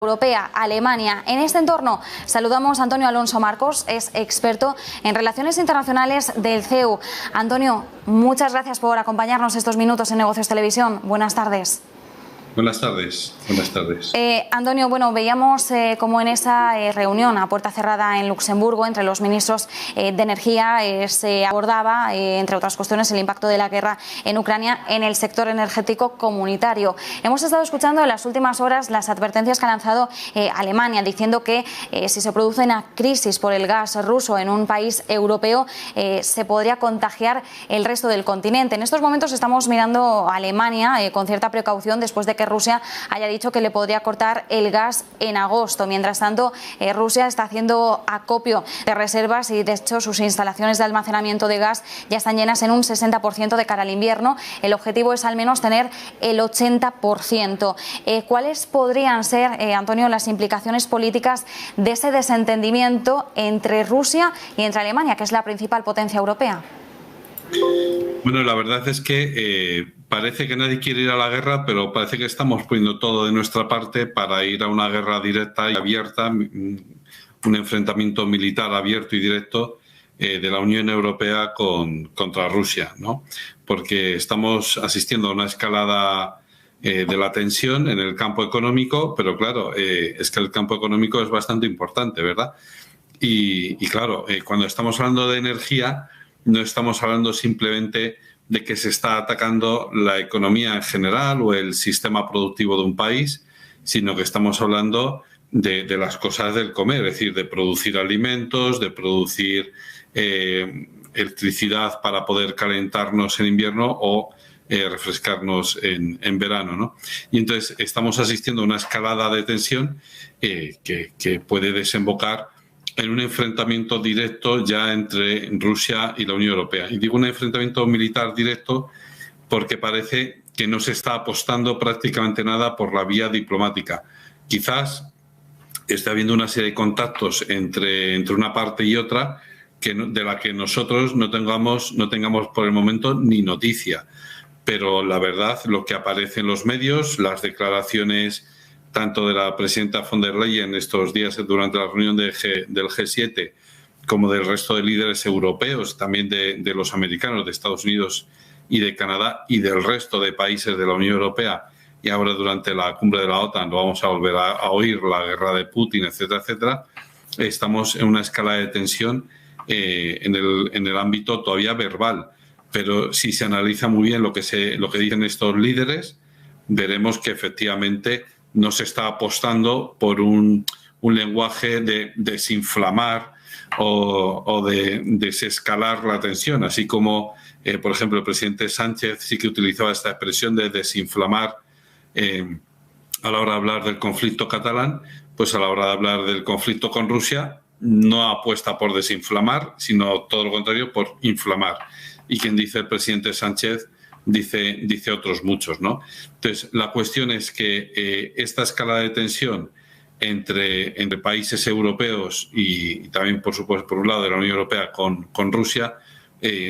Europea, Alemania. En este entorno saludamos a Antonio Alonso Marcos, es experto en relaciones internacionales del CEU. Antonio, muchas gracias por acompañarnos estos minutos en Negocios Televisión. Buenas tardes. Buenas tardes. Buenas tardes. Antonio, bueno, veíamos como en esa reunión a puerta cerrada en Luxemburgo entre los ministros de Energía se abordaba, entre otras cuestiones, el impacto de la guerra en Ucrania en el sector energético comunitario. Hemos estado escuchando en las últimas horas las advertencias que ha lanzado Alemania, diciendo que si se produce una crisis por el gas ruso en un país europeo, se podría contagiar el resto del continente. En estos momentos estamos mirando a Alemania con cierta precaución después de que Rusia haya dicho que le podría cortar el gas en agosto. Mientras tanto, Rusia está haciendo acopio de reservas y, de hecho, sus instalaciones de almacenamiento de gas ya están llenas en un 60% de cara al invierno. El objetivo es al menos tener el 80%. ¿Cuáles podrían ser, Antonio, las implicaciones políticas de ese desentendimiento entre Rusia y entre Alemania, que es la principal potencia europea? Bueno, la verdad es que parece que nadie quiere ir a la guerra, pero parece que estamos poniendo todo de nuestra parte para ir a una guerra directa y abierta, un enfrentamiento militar abierto y directo de la Unión Europea contra Rusia, ¿no? Porque estamos asistiendo a una escalada de la tensión en el campo económico, pero claro, es que el campo económico es bastante importante, ¿verdad? Y claro, cuando estamos hablando de energía, no estamos hablando simplemente de que se está atacando la economía en general o el sistema productivo de un país, sino que estamos hablando de las cosas del comer, es decir, de producir alimentos, de producir electricidad para poder calentarnos en invierno o refrescarnos en verano, ¿no? Y entonces estamos asistiendo a una escalada de tensión que puede desembocar en un enfrentamiento directo ya entre Rusia y la Unión Europea. Y digo un enfrentamiento militar directo porque parece que no se está apostando prácticamente nada por la vía diplomática. Quizás esté habiendo una serie de contactos entre una parte y otra de la que nosotros no tengamos por el momento ni noticia. Pero la verdad, lo que aparece en los medios, las declaraciones tanto de la presidenta von der Leyen estos días durante la reunión del G7 como del resto de líderes europeos, también de los americanos, de Estados Unidos y de Canadá y del resto de países de la Unión Europea, y ahora durante la cumbre de la OTAN lo vamos a volver a oír, la guerra de Putin, etcétera, etcétera. Estamos en una escala de tensión en el ámbito todavía verbal, pero si se analiza muy bien lo que dicen estos líderes, veremos que efectivamente no se está apostando por un lenguaje de desinflamar o de desescalar la tensión, así como, por ejemplo, el presidente Sánchez sí que utilizaba esta expresión de desinflamar a la hora de hablar del conflicto catalán, pues a la hora de hablar del conflicto con Rusia no apuesta por desinflamar, sino todo lo contrario, por inflamar. Y quien dice el presidente Sánchez dice otros muchos, ¿no? Entonces, la cuestión es que esta escala de tensión entre países europeos y también, por supuesto, por un lado de la Unión Europea con Rusia,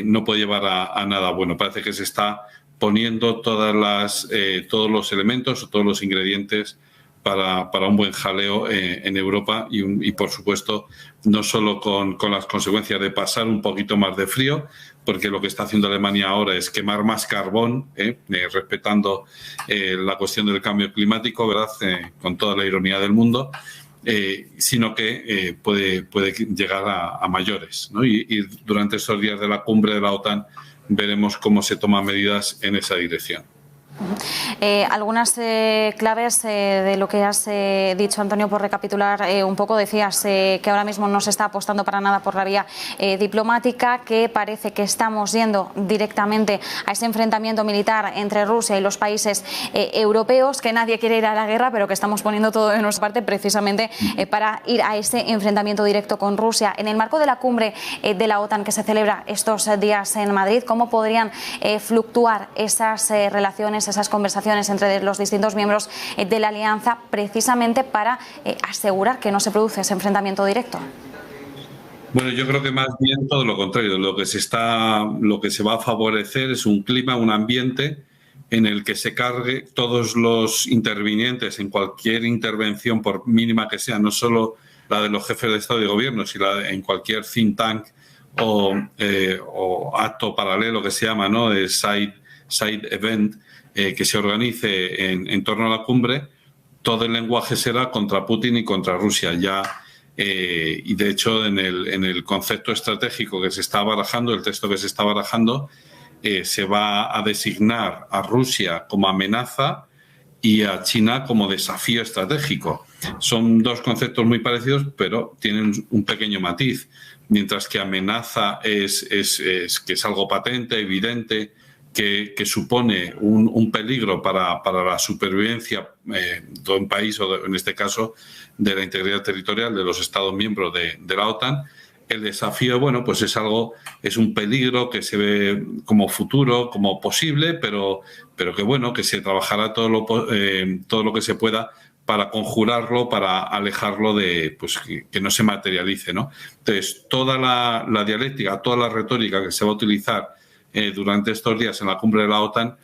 no puede llevar a nada bueno. Parece que se está poniendo todos los elementos o todos los ingredientes para un buen jaleo en Europa y, por supuesto, no solo con las consecuencias de pasar un poquito más de frío, porque lo que está haciendo Alemania ahora es quemar más carbón, respetando la cuestión del cambio climático, ¿verdad? Con toda la ironía del mundo, sino que puede llegar a mayores, ¿no? Y durante estos días de la cumbre de la OTAN veremos cómo se toman medidas en esa dirección. Algunas claves de lo que has dicho, Antonio, por recapitular un poco. Decías que ahora mismo no se está apostando para nada por la vía diplomática, que parece que estamos yendo directamente a ese enfrentamiento militar entre Rusia y los países europeos, que nadie quiere ir a la guerra, pero que estamos poniendo todo de nuestra parte precisamente para ir a ese enfrentamiento directo con Rusia. En el marco de la cumbre de la OTAN que se celebra estos días en Madrid, ¿cómo podrían fluctuar esas relaciones, esas conversaciones entre los distintos miembros de la alianza, precisamente para asegurar que no se produce ese enfrentamiento directo? Bueno, yo creo que más bien todo lo contrario. Lo que se va a favorecer es un clima, un ambiente en el que se cargue todos los intervinientes en cualquier intervención, por mínima que sea, no solo la de los jefes de Estado y de Gobierno, sino en cualquier think tank o acto paralelo que se llama, ¿no?, de side event, que se organice en torno a la cumbre, todo el lenguaje será contra Putin y contra Rusia. Y de hecho, en el concepto estratégico que se está barajando, el texto que se está barajando, se va a designar a Rusia como amenaza y a China como desafío estratégico. Son dos conceptos muy parecidos, pero tienen un pequeño matiz. Mientras que amenaza que es algo patente, evidente, que supone un peligro para la supervivencia de un país, o en este caso de la integridad territorial de los Estados miembros de la OTAN. El desafío, bueno, pues es un peligro que se ve como futuro, como posible, pero que, bueno, que se trabajará todo lo que se pueda para conjurarlo, para alejarlo pues que no se materialice, ¿no? Entonces, toda la dialéctica, toda la retórica que se va a utilizar durante estos días en la cumbre de la OTAN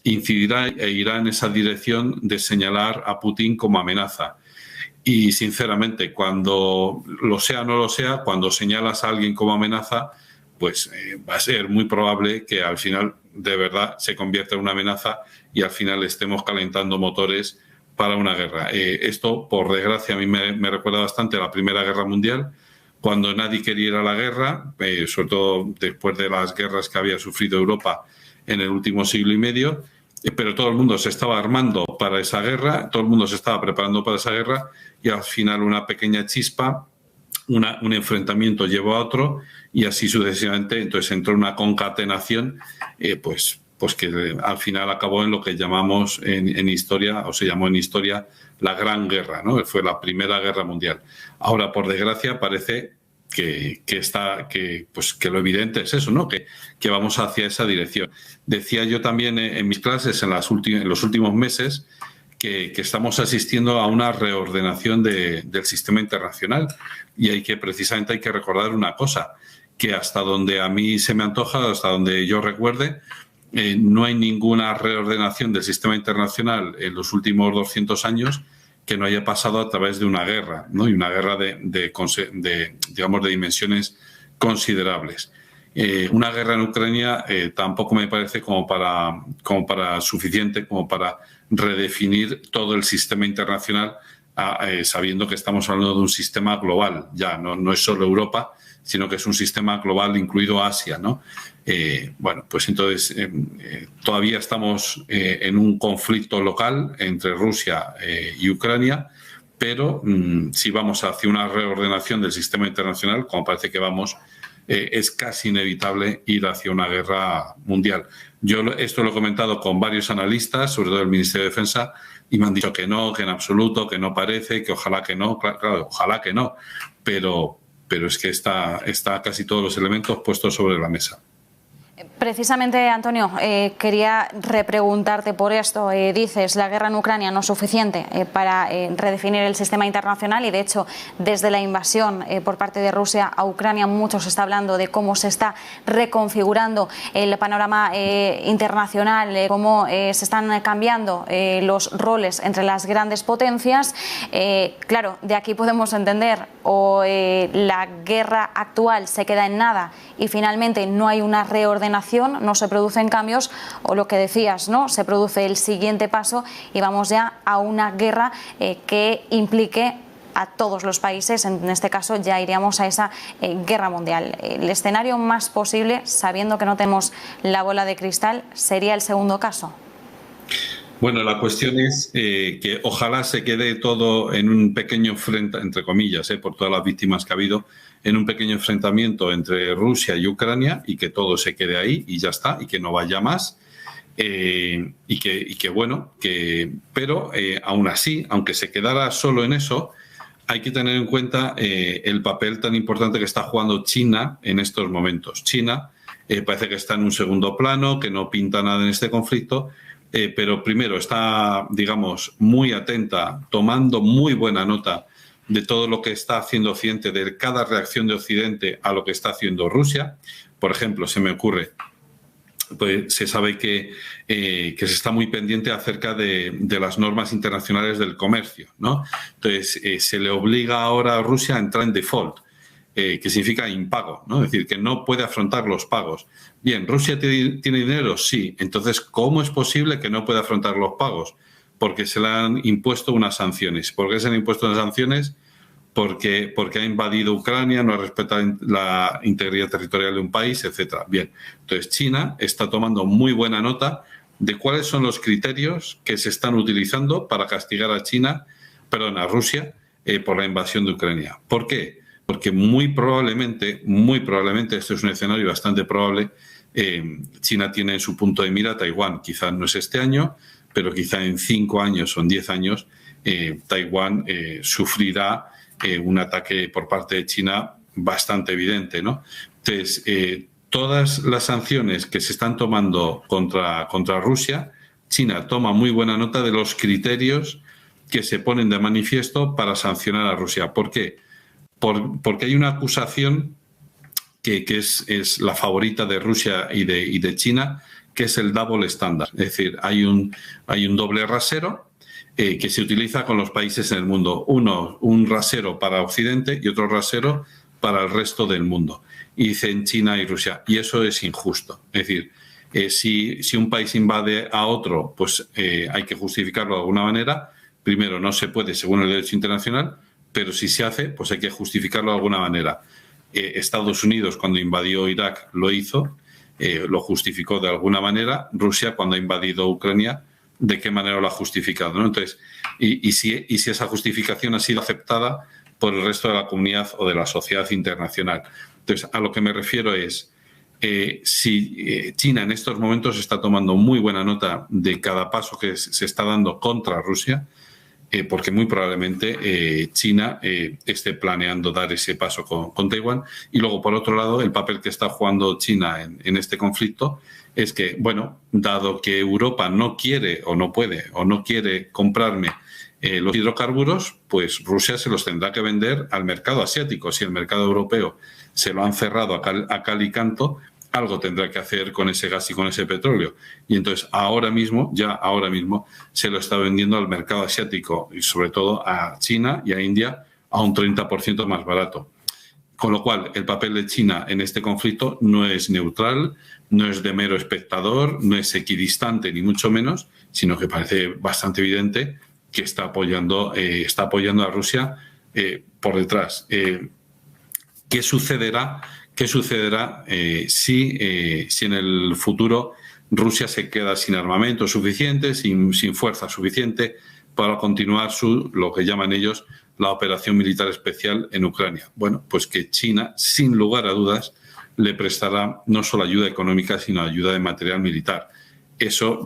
incidirá e irá en esa dirección de señalar a Putin como amenaza. Y, sinceramente, cuando lo sea o no lo sea, cuando señalas a alguien como amenaza, pues va a ser muy probable que al final, de verdad, se convierta en una amenaza y al final estemos calentando motores para una guerra. Esto, por desgracia, a mí me recuerda bastante a la Primera Guerra Mundial, cuando nadie quería ir a la guerra, sobre todo después de las guerras que había sufrido Europa en el último siglo y medio, pero todo el mundo se estaba armando para esa guerra, todo el mundo se estaba preparando para esa guerra, y al final una pequeña chispa, un enfrentamiento llevó a otro, y así sucesivamente. Entonces entró una concatenación, pues que al final acabó en lo que llamamos en historia, o se llamó en historia, la Gran Guerra, ¿no? Fue la Primera Guerra Mundial. Ahora, por desgracia, parece que lo evidente es eso, ¿no? Que vamos hacia esa dirección. Decía yo también en mis clases en los últimos meses que estamos asistiendo a una reordenación del sistema internacional, y precisamente hay que recordar una cosa, que hasta donde a mí se me antoja, hasta donde yo recuerde, no hay ninguna reordenación del sistema internacional en los últimos 200 años que no haya pasado a través de una guerra, ¿no? Y una guerra de dimensiones considerables. Una guerra en Ucrania tampoco me parece como para suficiente como para redefinir todo el sistema internacional, sabiendo que estamos hablando de un sistema global. Ya no es solo Europa, sino que es un sistema global, incluido Asia, ¿no? Bueno, pues entonces todavía estamos en un conflicto local entre Rusia y Ucrania, pero si vamos hacia una reordenación del sistema internacional, como parece que vamos, es casi inevitable ir hacia una guerra mundial. Yo esto lo he comentado con varios analistas, sobre todo el Ministerio de Defensa, y me han dicho que no, que en absoluto, que no parece, que ojalá que no. Claro, ojalá que no, pero es que está casi todos los elementos puestos sobre la mesa. Precisamente, Antonio, quería repreguntarte por esto. Dices, la guerra en Ucrania no es suficiente para redefinir el sistema internacional, y de hecho desde la invasión por parte de Rusia a Ucrania mucho se está hablando de cómo se está reconfigurando el panorama internacional, cómo se están cambiando los roles entre las grandes potencias. Claro, de aquí podemos entender o la guerra actual se queda en nada y finalmente no hay una reordenación, no se producen cambios, o lo que decías, ¿no? Se produce el siguiente paso y vamos ya a una guerra que implique a todos los países. En este caso ya iríamos a esa guerra mundial. El escenario más posible, sabiendo que no tenemos la bola de cristal, sería el segundo caso. Bueno, la cuestión es que ojalá se quede todo en un pequeño entre comillas, por todas las víctimas que ha habido, en un pequeño enfrentamiento entre Rusia y Ucrania, y que todo se quede ahí y ya está, y que no vaya más. Pero aún así, aunque se quedara solo en eso, hay que tener en cuenta el papel tan importante que está jugando China en estos momentos. China parece que está en un segundo plano, que no pinta nada en este conflicto, pero primero está, digamos, muy atenta, tomando muy buena nota de todo lo que está haciendo Occidente, de cada reacción de Occidente a lo que está haciendo Rusia. Por ejemplo, se me ocurre pues se sabe que se está muy pendiente acerca de las normas internacionales del comercio, ¿no? Entonces, se le obliga ahora a Rusia a entrar en default, que significa impago, ¿no? Es decir, que no puede afrontar los pagos. Bien, ¿Rusia tiene dinero? Sí. Entonces, ¿cómo es posible que no pueda afrontar los pagos? Porque se le han impuesto unas sanciones. ¿Por qué se le han impuesto unas sanciones? Porque ha invadido Ucrania, no ha respetado la integridad territorial de un país, etcétera. Bien, entonces China está tomando muy buena nota de cuáles son los criterios que se están utilizando para castigar a Rusia por la invasión de Ucrania. ¿Por qué? Porque muy probablemente, este es un escenario bastante probable, China tiene en su punto de mira Taiwán. Quizás no es este año, pero quizá en 5 años o en 10 años Taiwán sufrirá un ataque por parte de China bastante evidente, ¿no? Entonces, todas las sanciones que se están tomando contra Rusia, China toma muy buena nota de los criterios que se ponen de manifiesto para sancionar a Rusia. ¿Por qué? Porque hay una acusación que es la favorita de Rusia y de China, que es el double standard. Es decir, hay un doble rasero que se utiliza con los países en el mundo. Un rasero para Occidente y otro rasero para el resto del mundo. Y dicen China y Rusia. Y eso es injusto. Es decir, si un país invade a otro, pues hay que justificarlo de alguna manera. Primero, no se puede según el derecho internacional, pero si se hace, pues hay que justificarlo de alguna manera. Estados Unidos, cuando invadió Irak, lo hizo, lo justificó de alguna manera. Rusia, cuando ha invadido Ucrania, ¿de qué manera lo ha justificado, ¿no? Entonces, y si esa justificación ha sido aceptada por el resto de la comunidad o de la sociedad internacional. Entonces, a lo que me refiero es, si China en estos momentos está tomando muy buena nota de cada paso que se está dando contra Rusia, porque muy probablemente China esté planeando dar ese paso con Taiwán. Y luego, por otro lado, el papel que está jugando China en este conflicto es que, bueno, dado que Europa no quiere o no puede o no quiere comprarme los hidrocarburos, pues Rusia se los tendrá que vender al mercado asiático. Si el mercado europeo se lo han cerrado a cal y canto, algo tendrá que hacer con ese gas y con ese petróleo. Y entonces ahora mismo se lo está vendiendo al mercado asiático y sobre todo a China y a India a un 30% más barato. Con lo cual, el papel de China en este conflicto no es neutral, no es de mero espectador, no es equidistante ni mucho menos, sino que parece bastante evidente que está apoyando a Rusia por detrás. ¿Qué sucederá si en el futuro Rusia se queda sin armamento suficiente, sin fuerza suficiente para continuar lo que llaman ellos la operación militar especial en Ucrania? Bueno, pues que China, sin lugar a dudas, le prestará no solo ayuda económica, sino ayuda de material militar. Eso,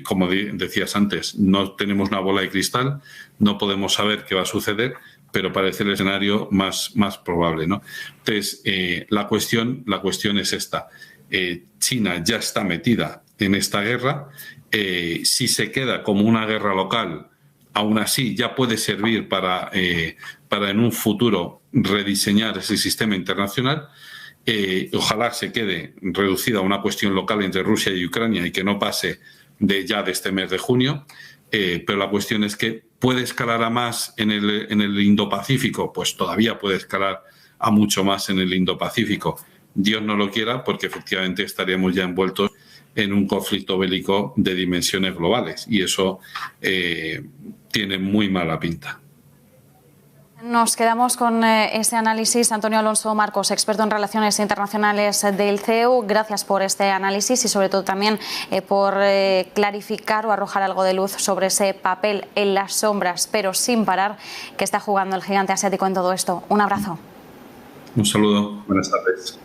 como decías antes, no tenemos una bola de cristal, no podemos saber qué va a suceder, pero parece el escenario más probable, ¿no? Entonces, la cuestión es esta. China ya está metida en esta guerra. Si se queda como una guerra local, aún así ya puede servir para en un futuro rediseñar ese sistema internacional. Ojalá se quede reducida a una cuestión local entre Rusia y Ucrania y que no pase de este mes de junio. Pero la cuestión es que puede escalar a más en el Indo-Pacífico, pues todavía puede escalar a mucho más en el Indo-Pacífico. Dios no lo quiera, porque efectivamente estaríamos ya envueltos en un conflicto bélico de dimensiones globales y eso tiene muy mala pinta. Nos quedamos con ese análisis. Antonio Alonso Marcos, experto en relaciones internacionales del CEU, gracias por este análisis y sobre todo también por clarificar o arrojar algo de luz sobre ese papel en las sombras, pero sin parar, que está jugando el gigante asiático en todo esto. Un abrazo. Un saludo, buenas tardes.